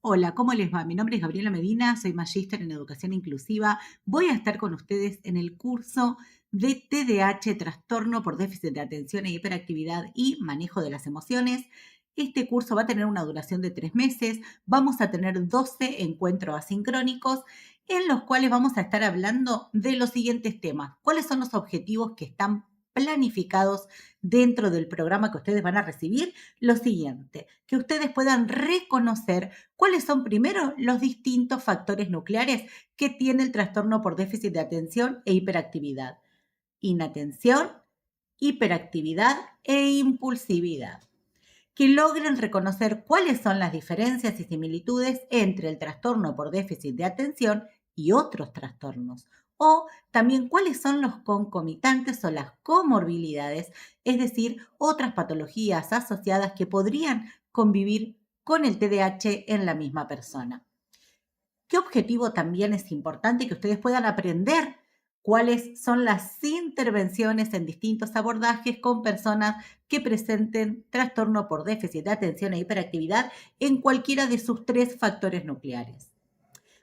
Hola, ¿cómo les va? Mi nombre es Gabriela Medina, soy magíster en educación inclusiva. Voy a estar con ustedes en el curso de TDAH, trastorno por déficit de atención e hiperactividad y manejo de las emociones. Este curso va a tener una duración de 3 meses. Vamos a tener 12 encuentros asincrónicos en los cuales vamos a estar hablando de los siguientes temas. ¿Cuáles son los objetivos que están planificados dentro del programa que ustedes van a recibir? Lo siguiente, que ustedes puedan reconocer cuáles son primero los distintos factores nucleares que tiene el trastorno por déficit de atención e hiperactividad. Inatención, hiperactividad e impulsividad. Que logren reconocer cuáles son las diferencias y similitudes entre el trastorno por déficit de atención y otros trastornos. O también cuáles son los concomitantes o las comorbilidades, es decir, otras patologías asociadas que podrían convivir con el TDAH en la misma persona. ¿Qué objetivo también es importante que ustedes puedan aprender? ¿Cuáles son las intervenciones en distintos abordajes con personas que presenten trastorno por déficit de atención e hiperactividad en cualquiera de sus 3 factores nucleares?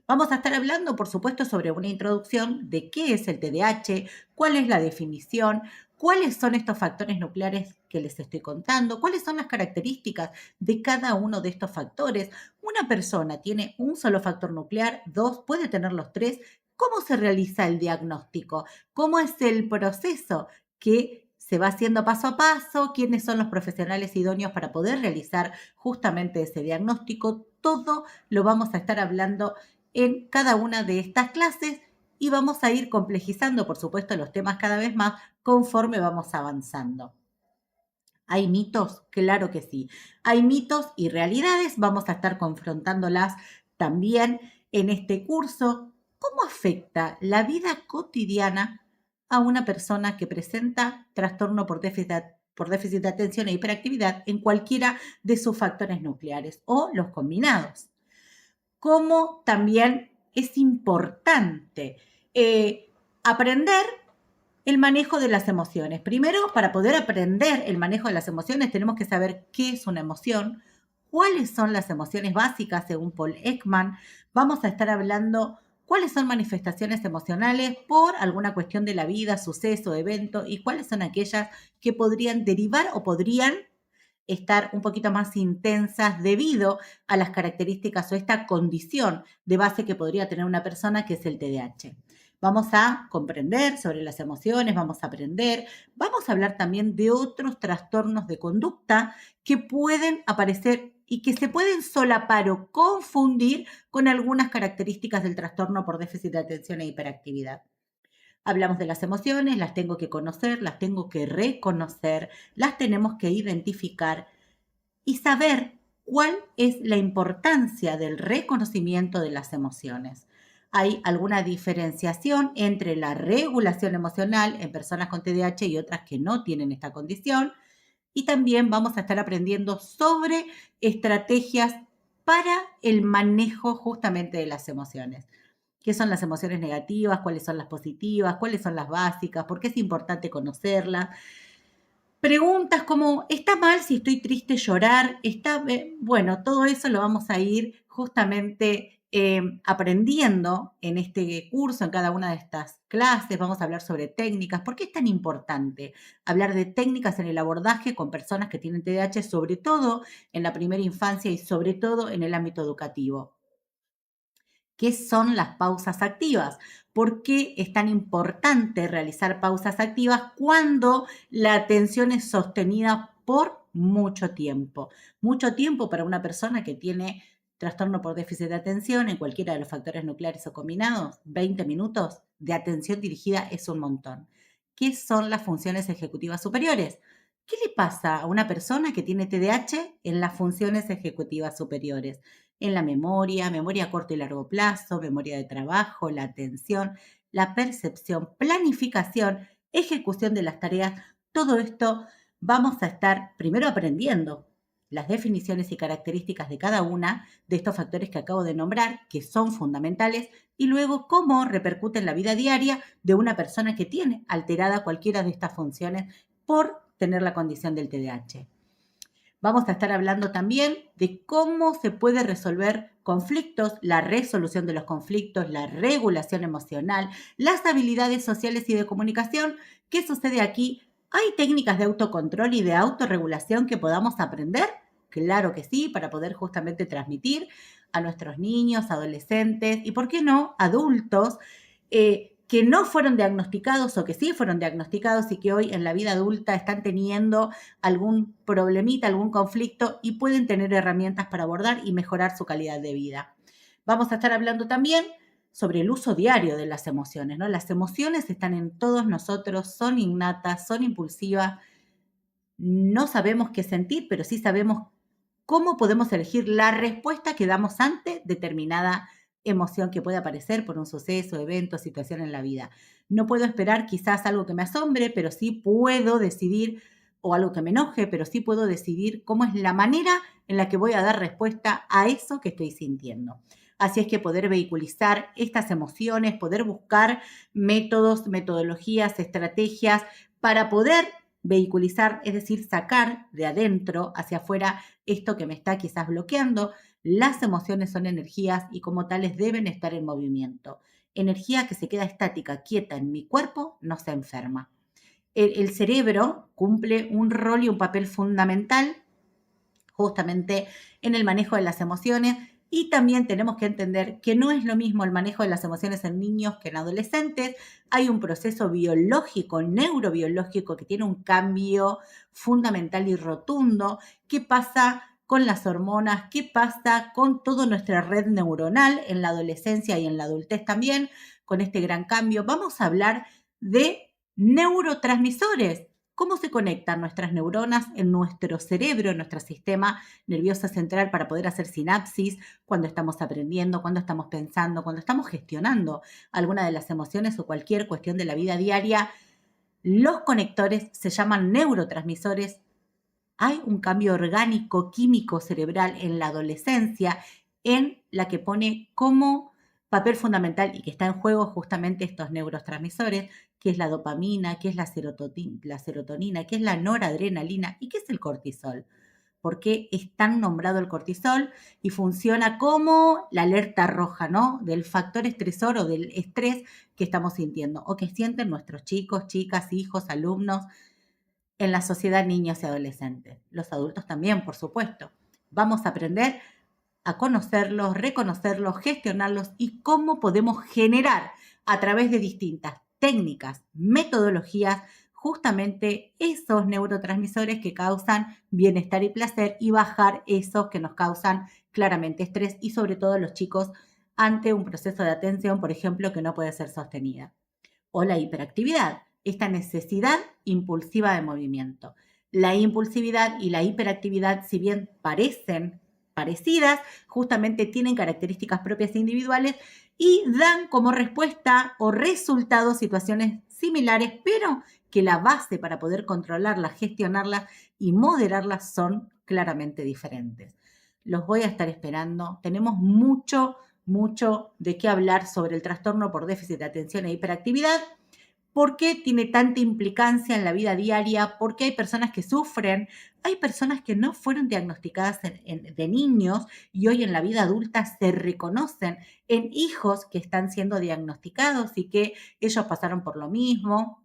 Vamos a estar hablando, por supuesto, sobre una introducción de qué es el TDAH, cuál es la definición, cuáles son estos factores nucleares que les estoy contando, cuáles son las características de cada uno de estos factores. Una persona tiene un solo factor nuclear, dos, puede tener los tres. ¿Cómo se realiza el diagnóstico? ¿Cómo es el proceso que se va haciendo paso a paso? ¿Quiénes son los profesionales idóneos para poder realizar justamente ese diagnóstico? Todo lo vamos a estar hablando en cada una de estas clases y vamos a ir complejizando, por supuesto, los temas cada vez más conforme vamos avanzando. ¿Hay mitos? Claro que sí. Hay mitos y realidades, vamos a estar confrontándolas también en este curso. ¿Cómo afecta la vida cotidiana a una persona que presenta trastorno por déficit de atención e hiperactividad en cualquiera de sus factores nucleares o los combinados? Cómo también es importante aprender el manejo de las emociones. Primero, para poder aprender el manejo de las emociones, tenemos que saber qué es una emoción, cuáles son las emociones básicas según Paul Ekman. Vamos a estar hablando cuáles son manifestaciones emocionales por alguna cuestión de la vida, suceso, evento, y cuáles son aquellas que podrían derivar o podrían estar un poquito más intensas debido a las características o esta condición de base que podría tener una persona que es el TDAH. Vamos a comprender sobre las emociones, vamos a aprender, vamos a hablar también de otros trastornos de conducta que pueden aparecer y que se pueden solapar o confundir con algunas características del trastorno por déficit de atención e hiperactividad. Hablamos de las emociones, las tengo que conocer, las tengo que reconocer, las tenemos que identificar y saber cuál es la importancia del reconocimiento de las emociones. Hay alguna diferenciación entre la regulación emocional en personas con TDAH y otras que no tienen esta condición. Y también vamos a estar aprendiendo sobre estrategias para el manejo justamente de las emociones. ¿Qué son las emociones negativas? ¿Cuáles son las positivas? ¿Cuáles son las básicas? ¿Por qué es importante conocerlas? Preguntas como, ¿está mal si estoy triste llorar? Bueno, todo eso lo vamos a ir justamente aprendiendo en este curso, en cada una de estas clases. Vamos a hablar sobre técnicas. ¿Por qué es tan importante hablar de técnicas en el abordaje con personas que tienen TDAH, sobre todo en la primera infancia y sobre todo en el ámbito educativo? ¿Qué son las pausas activas? ¿Por qué es tan importante realizar pausas activas cuando la atención es sostenida por mucho tiempo? Mucho tiempo para una persona que tiene trastorno por déficit de atención en cualquiera de los factores nucleares o combinados, 20 minutos de atención dirigida es un montón. ¿Qué son las funciones ejecutivas superiores? ¿Qué le pasa a una persona que tiene TDAH en las funciones ejecutivas superiores? En la memoria, memoria a corto y largo plazo, memoria de trabajo, la atención, la percepción, planificación, ejecución de las tareas. Todo esto vamos a estar primero aprendiendo las definiciones y características de cada una de estos factores que acabo de nombrar, que son fundamentales, y luego cómo repercute en la vida diaria de una persona que tiene alterada cualquiera de estas funciones por tener la condición del TDAH. Vamos a estar hablando también de cómo se puede resolver conflictos, la resolución de los conflictos, la regulación emocional, las habilidades sociales y de comunicación. ¿Qué sucede aquí? ¿Hay técnicas de autocontrol y de autorregulación que podamos aprender? Claro que sí, para poder justamente transmitir a nuestros niños, adolescentes y, ¿por qué no?, adultos que no fueron diagnosticados o que sí fueron diagnosticados y que hoy en la vida adulta están teniendo algún problemita, algún conflicto y pueden tener herramientas para abordar y mejorar su calidad de vida. Vamos a estar hablando también sobre el uso diario de las emociones, ¿no? Las emociones están en todos nosotros, son innatas, son impulsivas, no sabemos qué sentir, pero sí sabemos cómo podemos elegir la respuesta que damos ante determinada emoción que puede aparecer por un suceso, evento, situación en la vida. No puedo esperar quizás algo que me asombre, pero sí puedo decidir, o algo que me enoje, pero sí puedo decidir cómo es la manera en la que voy a dar respuesta a eso que estoy sintiendo. Así es que poder vehiculizar estas emociones, poder buscar métodos, metodologías, estrategias para poder vehiculizar, es decir, sacar de adentro hacia afuera esto que me está quizás bloqueando. Las emociones son energías y como tales deben estar en movimiento. Energía que se queda estática, quieta en mi cuerpo, no se enferma. El cerebro cumple un rol y un papel fundamental justamente en el manejo de las emociones y también tenemos que entender que no es lo mismo el manejo de las emociones en niños que en adolescentes. Hay un proceso biológico, neurobiológico, que tiene un cambio fundamental y rotundo. ¿Qué pasa con las hormonas? ¿Qué pasa con toda nuestra red neuronal en la adolescencia y en la adultez también? Con este gran cambio vamos a hablar de neurotransmisores. ¿Cómo se conectan nuestras neuronas en nuestro cerebro, en nuestro sistema nervioso central para poder hacer sinapsis cuando estamos aprendiendo, cuando estamos pensando, cuando estamos gestionando alguna de las emociones o cualquier cuestión de la vida diaria? Los conectores se llaman neurotransmisores. Hay un cambio orgánico, químico, cerebral en la adolescencia en la que pone como papel fundamental y que está en juego justamente estos neurotransmisores, que es la dopamina, que es la serotonina, que es la noradrenalina y que es el cortisol. ¿Por qué es tan nombrado el cortisol? Y funciona como la alerta roja, ¿no? Del factor estresor o del estrés que estamos sintiendo o que sienten nuestros chicos, chicas, hijos, alumnos en la sociedad, niños y adolescentes. Los adultos también, por supuesto. Vamos a aprender a conocerlos, reconocerlos, gestionarlos y cómo podemos generar a través de distintas técnicas, metodologías, justamente esos neurotransmisores que causan bienestar y placer y bajar esos que nos causan claramente estrés y sobre todo los chicos ante un proceso de atención, por ejemplo, que no puede ser sostenida. O la hiperactividad, esta necesidad impulsiva de movimiento. La impulsividad y la hiperactividad, si bien parecen parecidas, justamente tienen características propias e individuales y dan como respuesta o resultado situaciones similares, pero que la base para poder controlarlas, gestionarlas y moderarlas son claramente diferentes. Los voy a estar esperando. Tenemos mucho de qué hablar sobre el trastorno por déficit de atención e hiperactividad. ¿Por qué tiene tanta implicancia en la vida diaria? ¿Por qué hay personas que sufren? Hay personas que no fueron diagnosticadas de niños y hoy en la vida adulta se reconocen en hijos que están siendo diagnosticados y que ellos pasaron por lo mismo.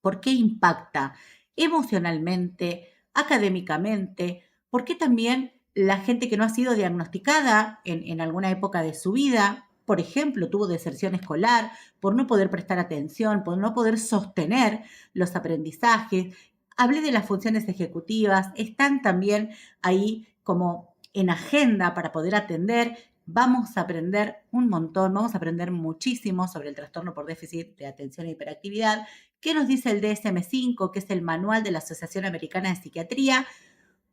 ¿Por qué impacta emocionalmente, académicamente? ¿Por qué también la gente que no ha sido diagnosticada en alguna época de su vida, por ejemplo, tuvo deserción escolar, por no poder prestar atención, por no poder sostener los aprendizajes? Hablé de las funciones ejecutivas, están también ahí como en agenda para poder atender. Vamos a aprender un montón, vamos a aprender muchísimo sobre el trastorno por déficit de atención e hiperactividad. ¿Qué nos dice el DSM-5, que es el manual de la Asociación Americana de Psiquiatría?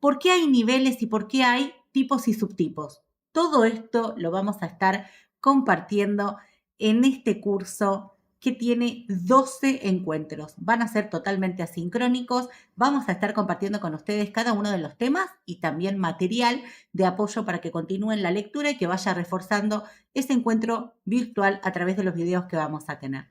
¿Por qué hay niveles y por qué hay tipos y subtipos? Todo esto lo vamos a estar compartiendo en este curso que tiene 12 encuentros. Van a ser totalmente asincrónicos. Vamos a estar compartiendo con ustedes cada uno de los temas y también material de apoyo para que continúen la lectura y que vaya reforzando ese encuentro virtual a través de los videos que vamos a tener.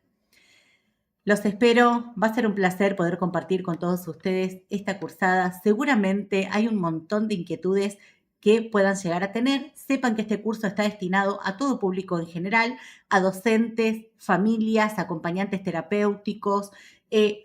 Los espero, va a ser un placer poder compartir con todos ustedes esta cursada. Seguramente hay un montón de inquietudes que puedan llegar a tener. Sepan que este curso está destinado a todo público en general, a docentes, familias, acompañantes terapéuticos,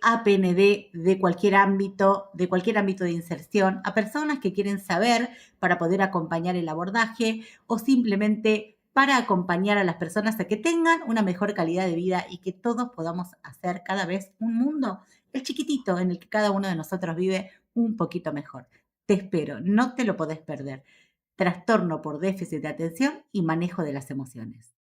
a PND de cualquier ámbito de inserción, a personas que quieren saber para poder acompañar el abordaje o simplemente para acompañar a las personas a que tengan una mejor calidad de vida y que todos podamos hacer cada vez un mundo, el chiquitito en el que cada uno de nosotros vive, un poquito mejor. Te espero, no te lo podés perder. Trastorno por déficit de atención y manejo de las emociones.